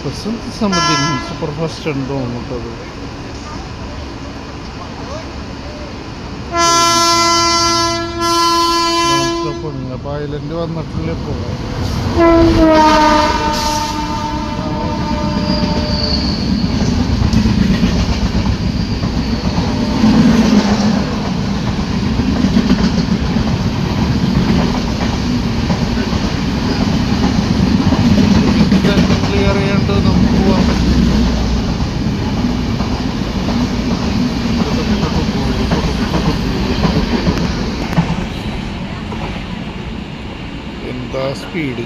വസന്ത സമൃദ്ധി super fast ഉണ്ടോ തോന്നുന്നത്. അപ്പോൾ ഐലൻഡ് വന്നിട്ടില്ല ഇപ്പോൾ. ക്ലിയർ ചെയ്യാണ്ട് നമുക്ക് പോകാൻ പറ്റും. എന്താ സ്പീഡ്!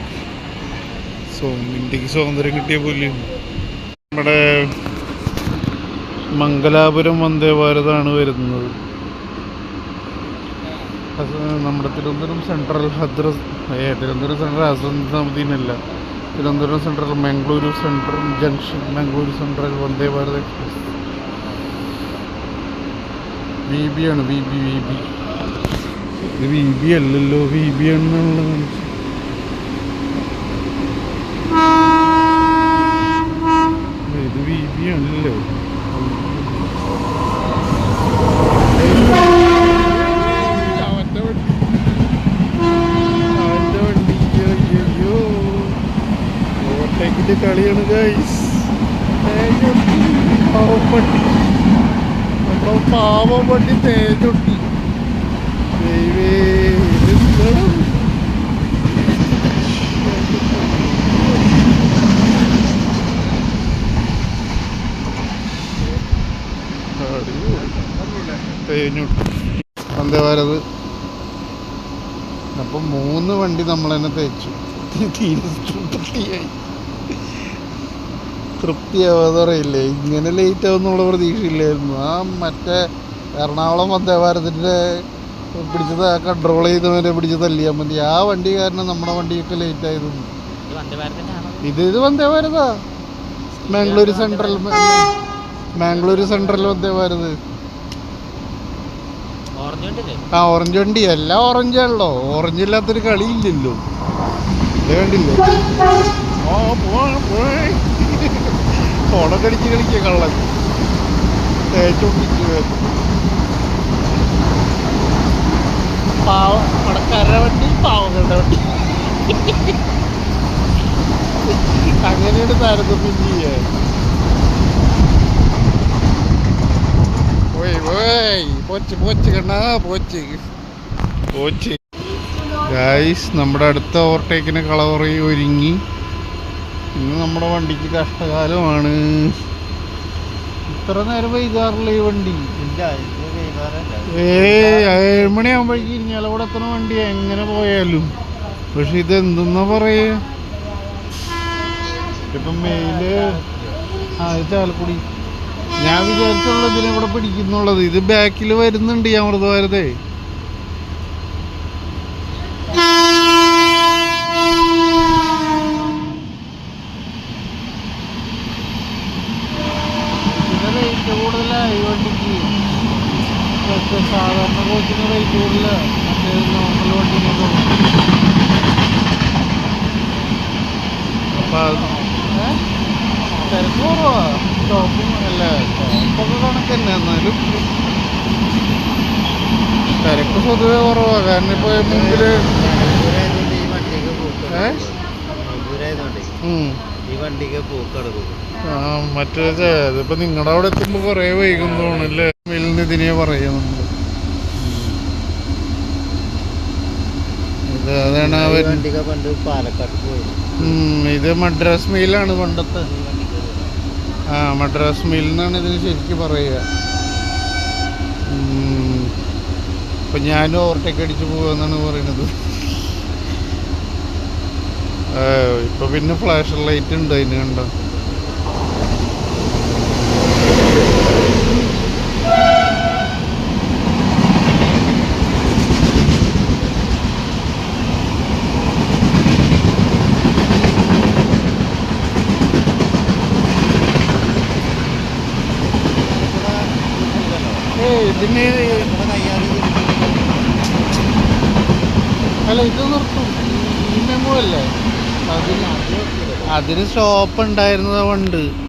ഇന്ത്യക്ക് സ്വാതന്ത്ര്യം കിട്ടിയ പോലെ. നമ്മുടെ മംഗലാപുരം വന്ദേ ഭാരതാണ് വരുന്നത്. നമ്മുടെ തിരുവനന്തപുരം സെൻട്രൽ തിരുവനന്തപുരം സെൻട്രൽ ആസനസമിതിനല്ല, Thiruvananthapuram central Mangaluru central junction, Mangaluru central Vande Bharat express. VB ആണ്, VB. ഇത് VB അല്ലല്ലോ, VB ആണെന്നുള്ളത്. ഇത് VB ആണല്ലോ. അവൻ്റെ വണ്ടി അയ്യോ ഓവർടേക്കിൻ്റെ കളിയാണ് ഗൈസ്. പാവം വണ്ടി, നമ്മുടെ പാവം വണ്ടി തേജൊട്ടി. വന്ദേ ഭാരത്. അപ്പം 3 വണ്ടി നമ്മൾ തന്നെ തേച്ചു. തൃപ്തിയാവാതെ അറിയില്ലേ. ഇങ്ങനെ ലേറ്റ് ആവുന്നുള്ള പ്രതീക്ഷയില്ലായിരുന്നു. മറ്റേ എറണാകുളം വന്ദേ ഭാരതിൻ്റെ പിടിച്ചത് കൺട്രോൾ ചെയ്തവരെ പിടിച്ച് തല്ലിയാൽ മതി. ആ വണ്ടി കാരണം നമ്മുടെ വണ്ടിയൊക്കെ ലേറ്റ് ആയതൊന്നും. ഇത് വന്ദേ ഭാരതാ. മംഗളൂരു സെൻട്രൽ വന്ദേ ഭാരത്. ഓറഞ്ച് വണ്ടി. എല്ലാം ഓറഞ്ചാണല്ലോ, ഓറഞ്ച് ഇല്ലാത്തൊരു കളിയില്ലല്ലോ. ഇത് കണ്ടില്ലേ, കളിക്കുക കള്ളൻ തേച്ചോണ്ടിരിക്കുക. പടക്കാരുടെ വണ്ടി, പാവങ്ങളുടെ വണ്ടി, അങ്ങനെയാണ് താരതമ്യം ചെയ്യാൻ. ഗൈസ്, നമ്മുടെ അടുത്ത ഓവർടേക്കിന് കളവറി ഒരുങ്ങി. ഇന്ന് നമ്മുടെ വണ്ടിക്ക് കഷ്ടകാലമാണ്. ഇത്ര നേരം വൈകാറില്ല ഈ വണ്ടി. 7 മണിയാകുമ്പോഴേക്കും ഇരിഞ്ഞാലവിടെ എത്തണ വണ്ടി എങ്ങനെ പോയാലും. പക്ഷെ ഇത് എന്തെന്നാ പറയാ, ഇപ്പം മെയില് ചാലക്കുടി. ഞാൻ വിചാരിച്ചുള്ള ഇതിനെവിടെ പിടിക്കുന്നുള്ളത്. ഇത് ബാക്കിൽ വരുന്നുണ്ട് ഈ അമൃത ഭാരതേ. റേറ്റ് കൂടുതലാണ് ഈ വണ്ടിക്ക്. സാധാരണ കോച്ചിന് റേറ്റ് കൂടുതലാണ്, മറ്റേ നോർമൽ വണ്ടിനൊക്കെ. അപ്പം തിരക്ക് കുറവാ. സ്റ്റോപ്പും അല്ല, സ്റ്റോപ്പൊക്കെ കണക്ക് തന്നെ. എന്നാലും തിരക്ക് പൊതുവെ കുറവാ. കാരണം ഇപ്പോൾ മുമ്പിൽ മറ്റേ ഇതിപ്പോൾ നിങ്ങളുടെ അവിടെ എത്തുമ്പോൾ കുറേ വൈകും തോന്നില്ലേ. ഇതിനെ പറയാം നമ്മൾ. അതാണ് അവർ. ഇത് മദ്രാസ് മെയിലാണ് പണ്ടത്തെ. മദ്രാസ് മെയിൽ എന്നാണ് ഇതിന് ശരിക്കും പറയുക. ഇപ്പം ഞാനും ഓവർടേക്ക് അടിച്ച് പോവാന്നാണ് പറയുന്നത്. ഇപ്പം പിന്നെ ഫ്ലാഷ് ലൈറ്റ് ഉണ്ട് അതിന്, കണ്ടോ. ഇതിന് അല്ല, ഇത് നിർത്തും. ഈ മെമ്മോ അല്ലേ അതിന്. അതിന് സ്റ്റോപ്പ് ഉണ്ടായിരുന്നത് കൊണ്ട്